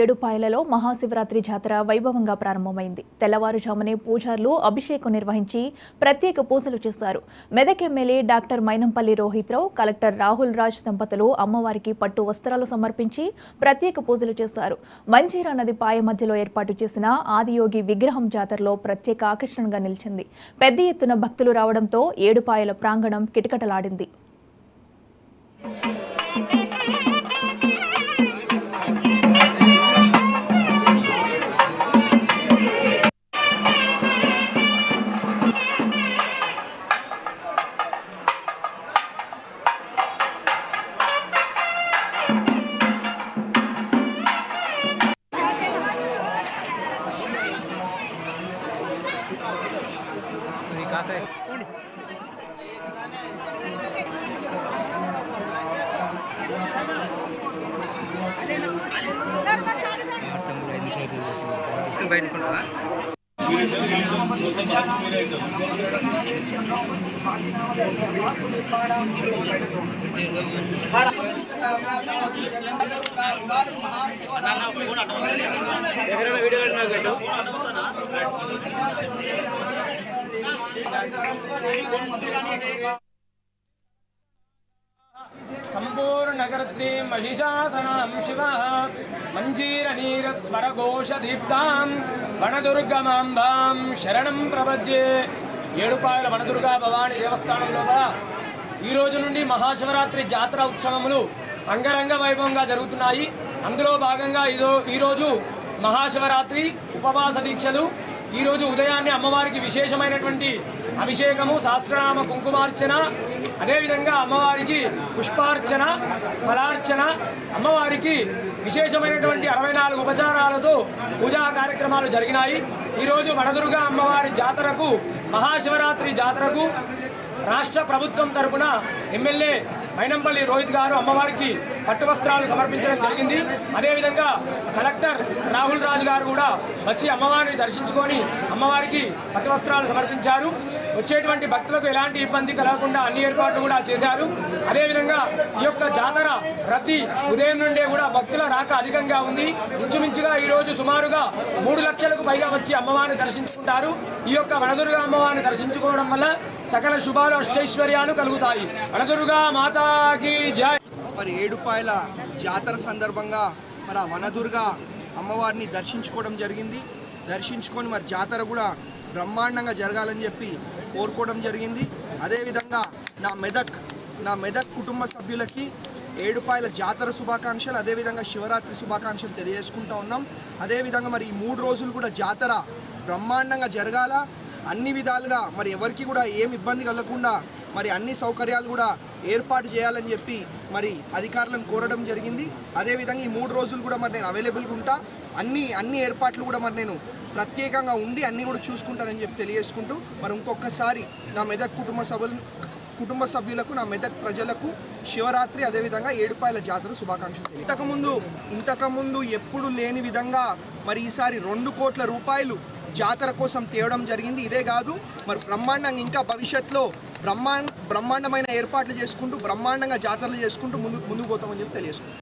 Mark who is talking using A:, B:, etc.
A: ఏడుపాయలలో మహాశివరాత్రి జాతర వైభవంగా ప్రారంభమైంది. తెల్లవారుజామునే పూజారులు అభిషేకం నిర్వహించి ప్రత్యేక పూజలు చేశారు. Medak MLA doctor Mynampally Rohit Rao, collector Rahul Raj దంపతులు అమ్మవారికి పట్టు వస్త్రాలు సమర్పించి ప్రత్యేక పూజలు చేశారు. మంజీరా నది పాయ మధ్యలో ఏర్పాటు చేసిన ఆదియోగి విగ్రహం జాతరలో ప్రత్యేక ఆకర్షణగా నిలిచింది. పెద్ద ఎత్తున భక్తులు రావడంతో ఏడుపాయల ప్రాంగణం కిటకిటలాడింది.
B: संपूर्णकर्त्री महिषासनां शिवः मञ्जीरनीरस्मरघोषदीप्तां वनदुर्गमाम्बां शरणं प्रपद्ये। ఏడుపాయల వనదుర్గా భవాని దేవస్థానం లోపల ఈ రోజు నుండి మహాశివరాత్రి జాతర ఉత్సవములు అంగరంగ వైభవంగా జరుగుతున్నాయి. అందులో భాగంగా ఈరోజు మహాశివరాత్రి ఉపవాస దీక్షలు. ఈరోజు ఉదయాన్నే అమ్మవారికి విశేషమైనటువంటి అభిషేకము, సహస్రనామ కుంకుమార్చన, అదేవిధంగా అమ్మవారికి పుష్పార్చన, ఫలార్చన, అమ్మవారికి విశేషమైనటువంటి 64 ఉపచారాలతో పూజా కార్యక్రమాలు జరిగినాయి. ఈరోజు వనదుర్గా అమ్మవారి జాతరకు, మహాశివరాత్రి జాతరకు రాష్ట్ర ప్రభుత్వం తరపున ఎమ్మెల్యే మైనంపల్లి రోహిత్ గారు అమ్మవారికి పట్టు వస్త్రాలు సమర్పించడం జరిగింది. అదేవిధంగా కలెక్టర్ రాహుల్ రాజ్ గారు కూడా వచ్చి అమ్మవారిని దర్శించుకొని అమ్మవారికి పట్టు వస్త్రాలు సమర్పించారు. వచ్చేటువంటి భక్తులకు ఎలాంటి ఇబ్బంది కలగకుండా అన్ని ఏర్పాట్లు కూడా చేశారు. అదేవిధంగా ఈ యొక్క జాతర రద్దీ ఉదయం నుండే కూడా భక్తుల రాక అధికంగా ఉంది. ఇంచుమించుగా ఈరోజు సుమారుగా 3 లక్షలకు పైగా వచ్చి అమ్మవారిని దర్శించుకుంటారు. ఈ యొక్క వనదుర్గా అమ్మవారిని దర్శించుకోవడం వల్ల సకల శుభాలు, అష్టైశ్వర్యాలు కలుగుతాయి. వనదుర్గా మాతాకి జై.
C: మరి ఏడుపాయల జాతర సందర్భంగా మన వనదుర్గా అమ్మవారిని దర్శించుకోవడం జరిగింది. దర్శించుకొని మరి జాతర కూడా బ్రహ్మాండంగా జరగాలని చెప్పి కోరుకోవడం జరిగింది. అదేవిధంగా నా మెదక్ కుటుంబ సభ్యులకి ఏడుపాయల జాతర శుభాకాంక్షలు, అదేవిధంగా శివరాత్రి శుభాకాంక్షలు తెలియజేసుకుంటూ ఉన్నాం. అదేవిధంగా మరి ఈ 3 రోజులు కూడా జాతర బ్రహ్మాండంగా జరగాల, అన్ని విధాలుగా మరి ఎవరికి కూడా ఏం ఇబ్బంది కలగకుండా మరి అన్ని సౌకర్యాలు కూడా ఏర్పాటు చేయాలని చెప్పి మరి అధికారులను కోరడం జరిగింది. అదేవిధంగా ఈ 3 రోజులు కూడా మరి నేను అవైలబుల్గా ఉంటా, అన్ని ఏర్పాట్లు కూడా మరి నేను ప్రత్యేకంగా ఉండి అన్నీ కూడా చూసుకుంటానని చెప్పి తెలియజేసుకుంటూ మరి ఇంకొకసారి నా మెదక్ కుటుంబ సభ్యులకు, నా మెదక్ ప్రజలకు శివరాత్రి అదేవిధంగా ఏడుపాయల జాతర శుభాకాంక్షలు. ఇంతకుముందు ఎప్పుడు లేని విధంగా మరి ఈసారి 2 కోట్ల రూపాయలు జాతర కోసం తేవడం జరిగింది. ఇదే కాదు మరి బ్రహ్మాండంగా ఇంకా భవిష్యత్తులో బ్రహ్మాండమైన ఏర్పాట్లు చేసుకుంటూ బ్రహ్మాండంగా జాతరలు చేసుకుంటూ ముందుకు పోతామని చెప్పి తెలియజేసుకుంటాం.